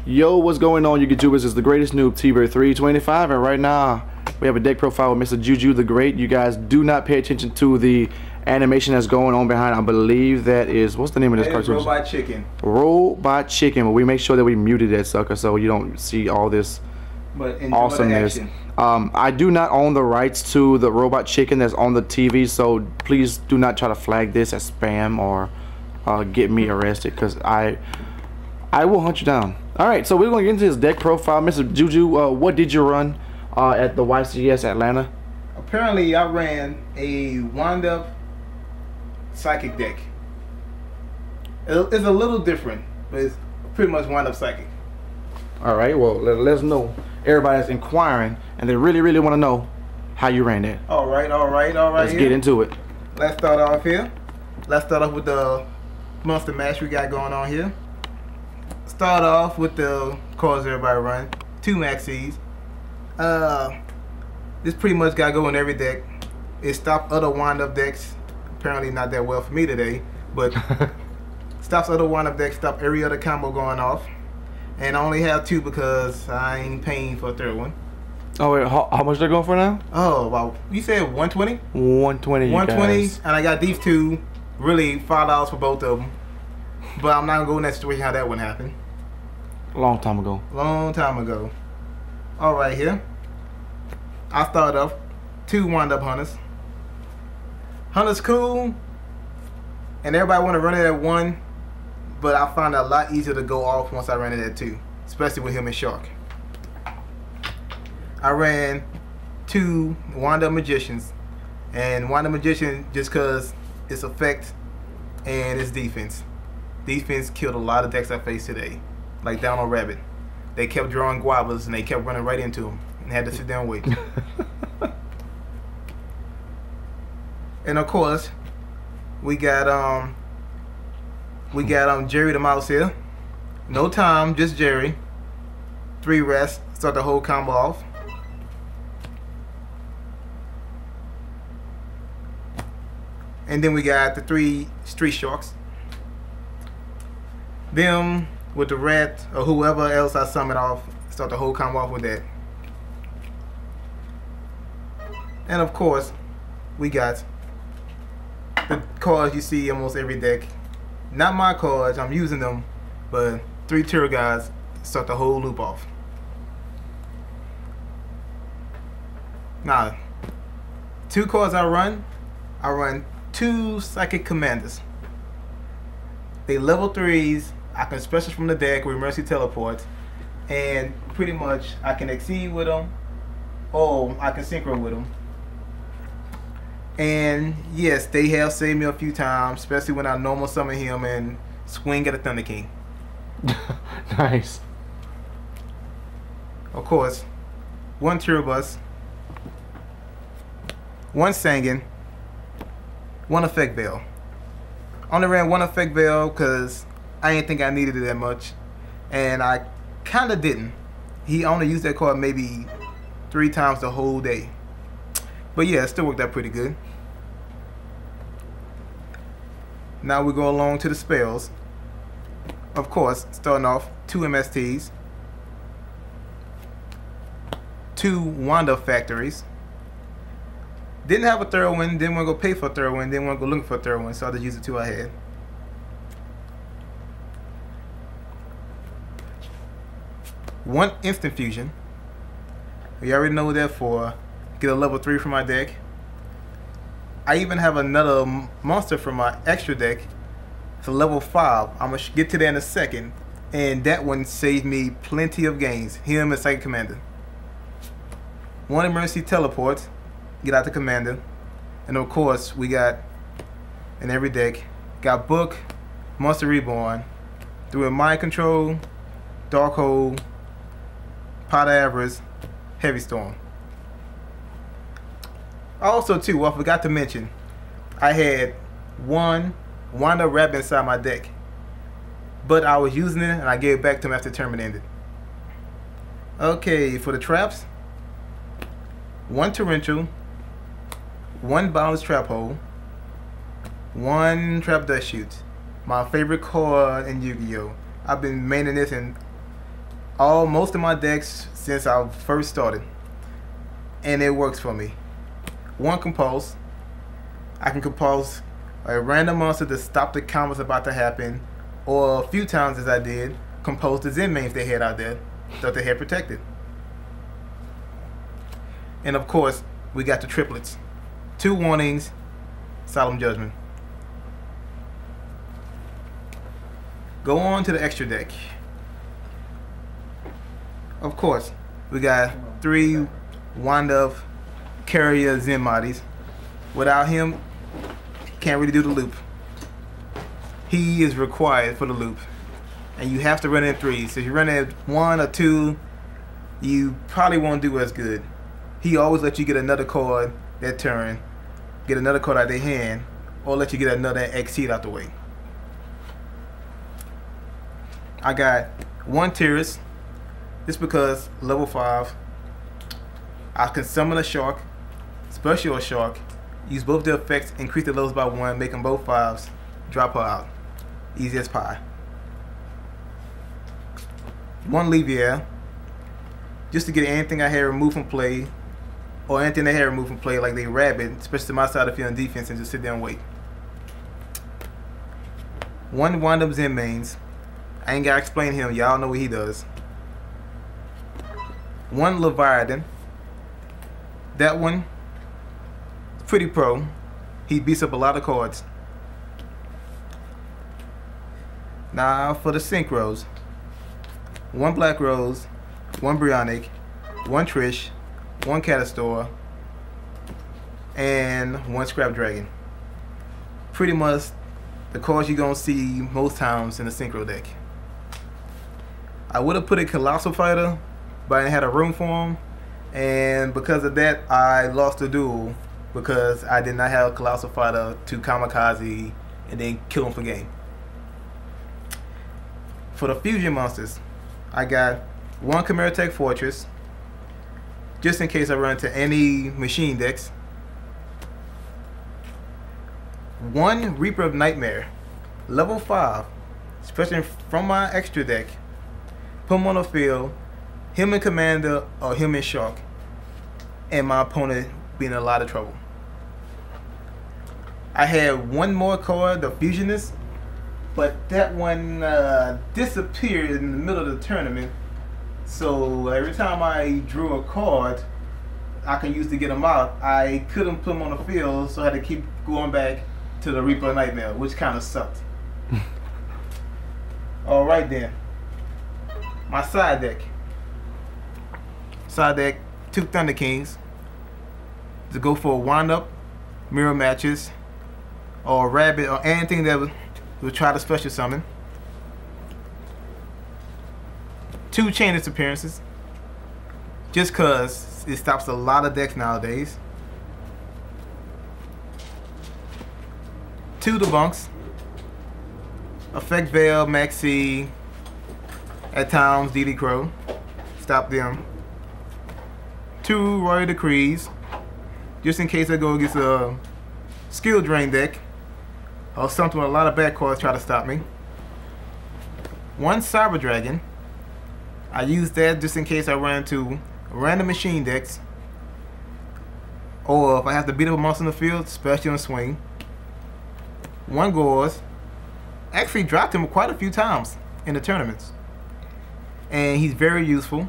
Yo, what's going on, you YouTubers? It's the greatest noob, T-Bird325, and right now we have a deck profile with Mr. JuJu the Great. You guys do not pay attention to the animation that's going on behind. I believe that is, what's the name of this cartoon? Robot Chicken. Robot Chicken. But we make sure that we muted that sucker so you don't see all this awesomeness. I do not own the rights to the Robot Chicken that's on the TV, so please do not try to flag this as spam or get me arrested, because I will hunt you down. Alright, so we're going to get into his deck profile. Mr. JuJu, what did you run at the YCS Atlanta? Apparently, I ran a wind-up psychic deck. It's a little different, but it's pretty much wind-up psychic. Alright, well, let us know. Everybody's inquiring, and they really want to know how you ran that. Alright. Let's get into it. Let's start off here. Let's start off with the monster mash we got going on here. Start off with the cards everybody run. 2 maxis. This pretty much got to go in every deck. It stopped other wind-up decks. Apparently not that well for me today, but stops other wind-up decks, stop every other combo going off. And I only have 2 because I ain't paying for a third one. Oh wait, how much they're going for now? Oh, wow. You said 120? 120. 120, guys. and I got these 2. Really $5 for both of them. But I'm not gonna go in that situation how that one happened. Long time ago. Long time ago. Alright, here I start off 2 wind-up hunters. Hunter's cool, and everybody want to run it at 1, but I find it a lot easier to go off once I ran it at 2, especially with him and Shark. I ran 2 wind-up magicians, and wind-up magician just because its effect and its defense. Defense killed a lot of decks I faced today, like Down on Rabbit. They kept drawing guavas and they kept running right into them and had to sit down and wait. And of course, we got Jerry the Mouse here. No time, just Jerry. 3 rests, start the whole combo off. And then we got the 3 Street Sharks. Them with the rat or whoever else I summon off, start the whole combo off with that. And of course, we got the cards you see almost every deck. Not my cards, I'm using them, but 3 tour guys start the whole loop off. Now, 2 cards I run 2 Psychic Commanders. They level 3s. I can special from the deck with Mercy Teleports, and pretty much I can exceed with them, or I can synchro with them. And yes, they have saved me a few times, especially when I normal summon him and swing at a Thunder King. Nice. Of course, 1 Turbus, 1 Sangan, 1 Effect Veil. Only ran 1 Effect Veil because I didn't think I needed it that much, and I kind of didn't. He only used that card maybe 3 times the whole day. But yeah, it still worked out pretty good. Now we go along to the spells. Of course, starting off 2 MSTs, 2 Wanda Factories. Didn't have a third one, didn't want to go pay for a third one, didn't want to go looking for a third one, so I just used the 2 I had. One Instant Fusion. We already know that for. Get a level 3 from my deck. I even have another monster from my extra deck. It's a level 5. I'm going to get to that in a second. And that one saved me plenty of games. Him and Psychic Commander. 1 Emergency Teleport. Get out the Commander. And of course, we got in every deck. Got Book, Monster Reborn. Through a Mind Control, Dark Hole, Pot of Avarice, Heavy Storm. Also too, I forgot to mention, I had 1 Wanda Rabbit inside my deck, but I was using it and I gave it back to him after the tournament ended. Okay, for the traps, 1 Torrential, 1 Boundless Trap Hole, 1 Trap Dust Chute. My favorite card in Yu-Gi-Oh! I've been maining this in most of my decks since I first started, and it works for me. One, compulse. I can compulse a random monster to stop the combos about to happen, or a few times as I did, compulse the Zen mains they had out there that they had protected. And of course, we got the triplets. 2 warnings, solemn judgment. Go on to the extra deck. Of course, we got 3 wind-up carrier Zen Modis. Without him, can't really do the loop. He is required for the loop, and you have to run in 3. So if you run in 1 or 2, you probably won't do as good. He always lets you get another card that turn, get another card out of their hand, or let you get another exceed out the way. I got 1 Terrace, just because level 5. I can summon a shark, special a shark, use both the effects, increase the levels by 1, make them both 5s, drop her out. Easy as pie. 1 Levier, just to get anything I had removed from play, or anything they had removed from play, like they rabbit, especially to my side if you're on defense, and just sit there and wait. 1 wind-up Zen mains. I ain't gotta explain him, y'all know what he does. 1 Leviathan. That one, pretty pro. He beats up a lot of cards. Now for the synchros. 1 Black Rose, 1 Brionic, 1 Trish, 1 Catastor, and 1 Scrap Dragon. Pretty much the cards you're gonna see most times in the synchro deck. I would have put a Colossal Fighter, but I didn't have a room for him, and because of that I lost the duel because I did not have a Colossal Fighter to kamikaze and then kill him for game. For the fusion monsters, I got 1 Chimera Tech Fortress, just in case I run into any machine decks. 1 Reaper of Nightmare, level 5, especially from my extra deck. Put him on the field, him and Commander or him and Shark, and my opponent be in a lot of trouble. I had 1 more card, the Fusionist, but that one disappeared in the middle of the tournament. So every time I drew a card I can use to get him out, I couldn't put him on the field, so I had to keep going back to the Reaper of Nightmare, which kind of sucked. Alright then. My side deck. Side deck, 2 Thunder Kings. To go for a wind-up, mirror matches, or rabbit, or anything that would try to special summon. 2 Chain Disappearances, just cause it stops a lot of decks nowadays. 2 Debunks, Effect Veil, Maxi, at times DD Crow, stop them. 2 Royal Decrees, just in case I go against a skill drain deck or something with a lot of bad cards try to stop me. 1 Cyber Dragon, I use that just in case I run into random machine decks, or if I have to beat up a monster in the field, especially on swing. 1 Gauze, actually dropped him quite a few times in the tournaments, and he's very useful.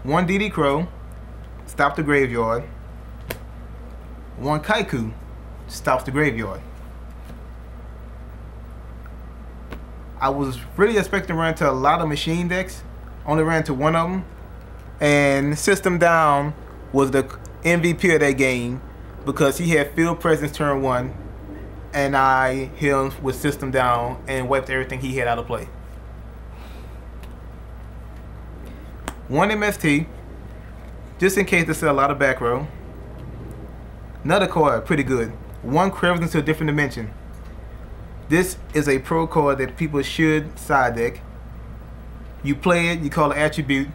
1 DD Crow, stop the graveyard. 1 Kaiku, stops the graveyard. I was really expecting to run into a lot of machine decks, only ran into 1 of them, and System Down was the MVP of that game because he had field presence turn 1, and I hit him with System Down and wiped everything he had out of play. 1 MST, just in case there's a lot of back row. Another card, pretty good. 1 Crimson to a Different Dimension. This is a pro card that people should side deck. You play it, you call it attribute.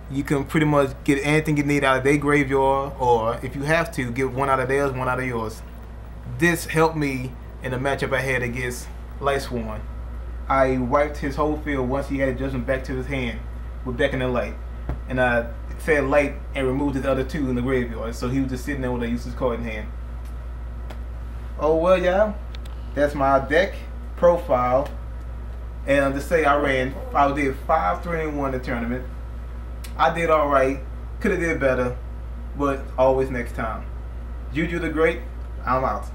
You can pretty much get anything you need out of their graveyard, or if you have to, get 1 out of theirs, 1 out of yours. This helped me in the matchup I had against Lightsworn. I wiped his whole field once he had adjustment back to his hand with Beck and the light. And I said light and removed his other 2 in the graveyard. So he was just sitting there with a useless card in hand. Oh well, y'all. That's my deck profile. And to say I did 5-3-1 in the tournament. I did alright. Could have did better. But always next time. JuJu the Great, I'm out.